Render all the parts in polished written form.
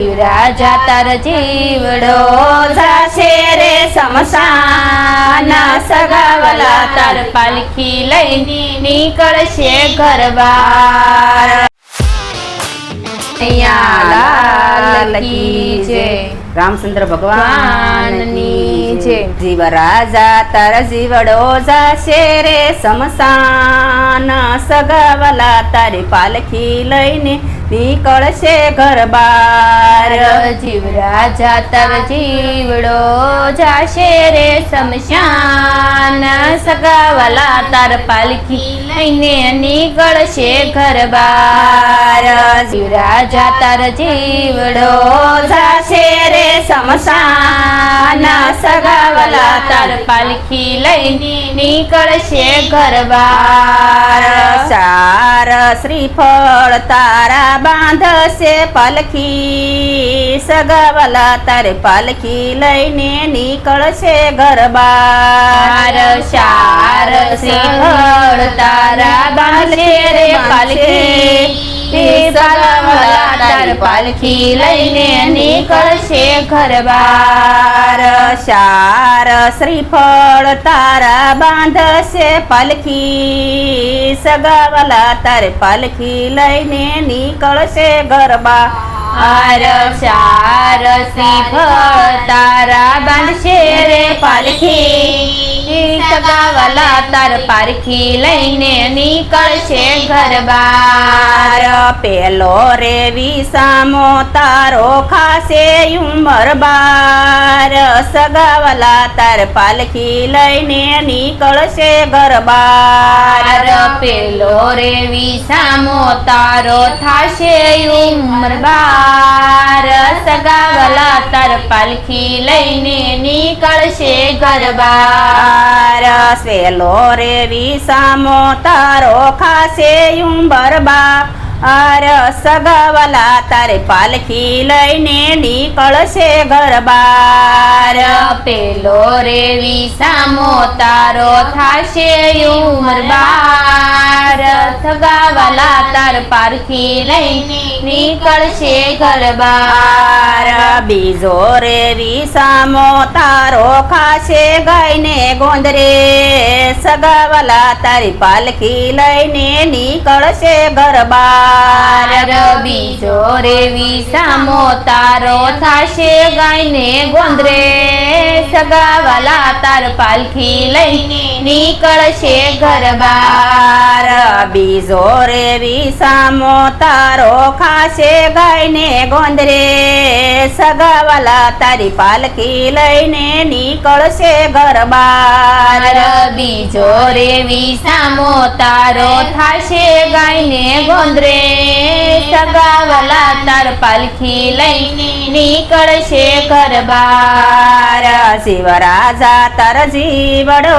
રાજા તાર જીવડો જાશે રે સમશાન, સગાવલા તાર પાલખી લઈને નીકળશે ઘર બાર। લાલ કી જય, રામચંદ્ર ભગવાનની જય। જીવ રાજા તાર જીવડો જાશે રે સમશાન, સગાવલા તારી પાલખી લઈને નીકળશે ઘર બાર। જીવ રાજા તાર જીવડો જાશે રે શમશાન, સગાવલા તાર પાલખી લઈને નીકળશે ઘર બાર। જીવ રાજા તાર જીવડો જાશે રે શમશાન, સગાવલા તાર પાલખી લઈને નીકળશે ઘર બાર। ચાર શ્રીફળ તારા બાંધશે પાલખી, સગાવલા તારે પાલખી લઈને નીકળશે ઘર બાર। ચાર શ્રીફળ તારા બાંધશે રે પાલખી, સગાવલા તાર પાલખી લઈને નીકળશે ઘર બાર। ચાર શ્રીફળ તારા બાંધશે પાલખી, સગાવલા તારે પાલખી લઈને નીકળશે ઘર બાર। ચાર શ્રીફળ તારા બાંધશે રે પાલખી, સગાવલા તાર પાલખી લઈને નીકળશે ઘર બાર। પેલો રે વિસામો તારો ખાશે ઉંમર બાર, સગાવલા તાર પાલખી લઈને નીકળશે ઘર બાર। પેલો રે વિસામો તારો થાશે ઉંમર બાર, સગાવલા તાર પાલખી લઈને નીકળશે ઘર બાર। સેલો રે વિસામો તારો ખાશે ઉંમર બાર, સગાવલા તારે પાલખી લઈને નીકળશે ઘર બાર। પેલો રે વિસામો તારો થાશે ઉંમર બાર, સગાવલા તાર પાલખી લઈને નીકળશે ઘર બાર। બીજો રે વિસામો તારો ખાશે ગાયને ગોંદરે, સગાવલા તારી પાલખી લઈને નીકળશે ઘર બાર। બીજો રે વિસામો તારો થાશે ગાયને ગોંદરે, સગાવલા તાર પાલખી લઈને નીકળશે ઘર બાર। બીજો રે વિસામો તારો ખાશે ગાયને ગોંદરે, સગાવલા તારી પાલખી લઈને નીકળશે ઘર બાર। બીજો રે વિસામો તારો થાશે ગાયને ગોંદરે, સગાવલા તાર પાલખી લઈને નીકળશે ઘર બાર। શિવ રાજા તાર જીવડો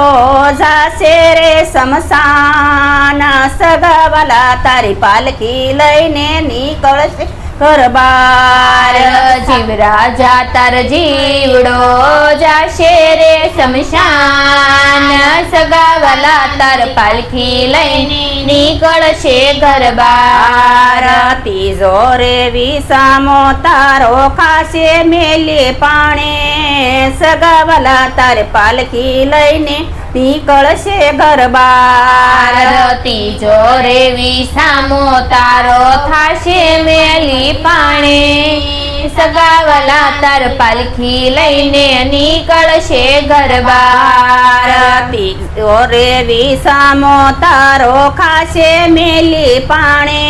જાશે રે શમશાન, સગાવલા તારી પાલખી લઈને નીકળશે ઘર બાર। જીવ રાજા તાર જીવડો જાશે રે શમશાન, સગાવલા તાર પાલખી લઈને નીકળશે ઘર બાર। ત્રીજો રે વિસામો તારો ખાશે મેલે પાણે, સગાવલા તારે પાલખી લઈને નીકળશે ઘર બાર। ત્રીજો રે વિસામો તારો થાશે મેલી પાણે, સગાવલા તાર પાલખી લઈને નીકળશે ઘર બાર। ત્રીજો રે વિસામો તારો ખાશે મેલી પાણે,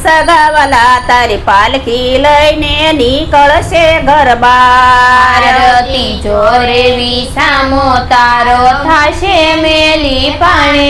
સગાવલા તારી પાલખી લઈને નીકળશે ઘર બાર। ત્રીજો રે વિસામો તારો થાશે મેલી પાણે,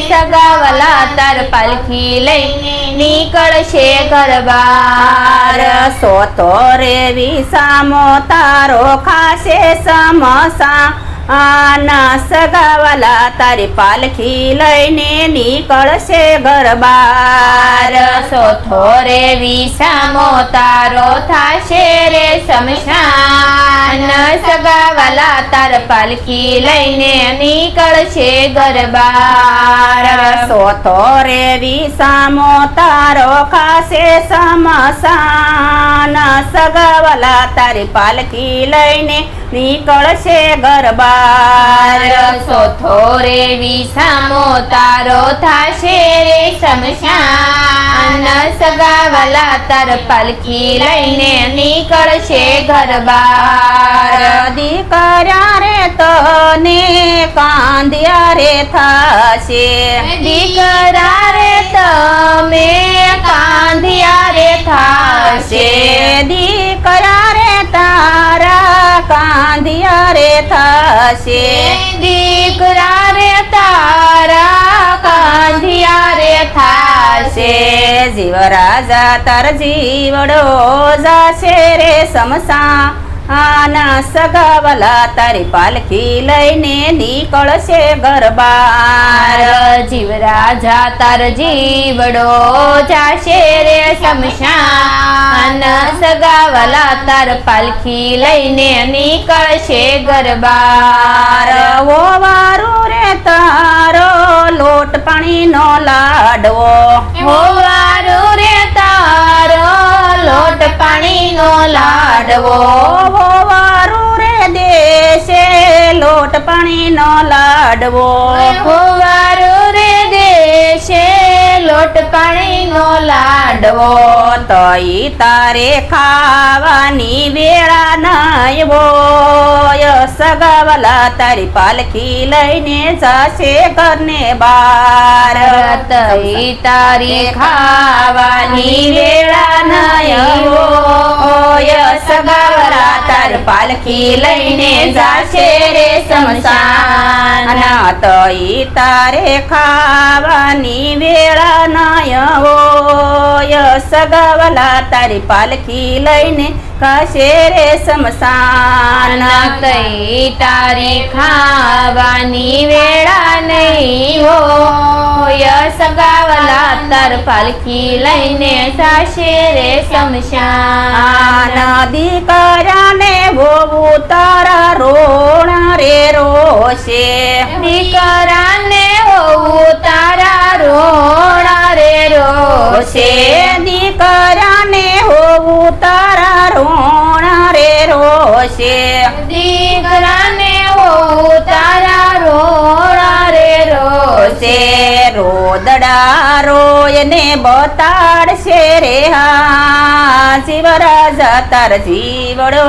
સગાવલા તાર પાલખી લઈને નીકળશે ઘર બાર। સોતો રે વિસામો તારો ખાશે સમસા આના સગાવાલા તારી પાલખી લઈને નીકળશે ગરબાર સોથો રે વિસામો તારો થાશે રે શમશાન સગાવાલા તાર પાલખી લઈને નીકળશે ગરબાર સોથો રે વિસામો તારો ખાશે સમસાન સગાવાલા તારી પાલખી લઈને નીકળશે ગરબાર સોથો રે વિસામો તારો થાશે રે શમશાન સગાવાલા તાર પાલખી લઈને નીકળશે ગરબાર દીકરા રે તને કાંધિયા રે થાશે દીકરા રે તમે કાંધિયા રે થાશે દીકરા રે તારા કાંધિયા રે થાશે દીકરા રે તારા કાંધિયા રે થાશે જીવ રાજા તાર જીવડો જાશે રે સમસાના સગાવાલા તારી પાલખી લઈને નીકળશે ગરબાર જીવ રાજા તાર જીવડો જાશે રે શમશાન સગાવાલા તાર પાલખી લઈને નીકળશે ગરબાર ઓ વારું રે તારો લોટ પાણીનો લાડવો હોવારું રે તારો લોટ પાણીનો લાડવો ઓ વારું રે દેશે લોટ પાણીનો લાડવો હોવારું રે દેશે લોટ પાણીનો લાડવો તઈ તારે ખાવાની વેળા નહીં હોય સગાવાલા તારી પાલખી લઈને જાશે ઘરને બાર તઈ તારી ખાવાની વેળા નહીં હોય સગાવાલા તાર પાલખી લઈને જાશે રે શમશાન તઈ તારે ખાવાની વેળા નહીં હોય સગાવાલા તારી પાલખી લઈને કાશે રે શમશાન તઈ તારી ખાવાની વેળા નહીં હોય સગાવાલા તાર પાલખી લઈને જાશે રે શમશાન દીકરાને હોવું તારા રોણ રે રોશે દીકરાને હોવું તારા રોણા રે રોશે દીકરાને હોવું તારા રોણ રે રોશે દીકરાને હોવું તારા રોણા રે રોશે રોદડા રોયને બતાડશે રે હા શિવરાજા તાર જીવડો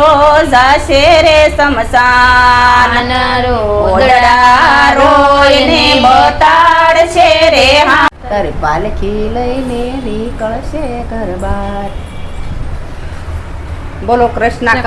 જાશે રે શમશાન રોદડા રોયને બતાડશે રે હા તારી પાલખી લઈને નીકળશે ગરબાર બોલો કૃષ્ણ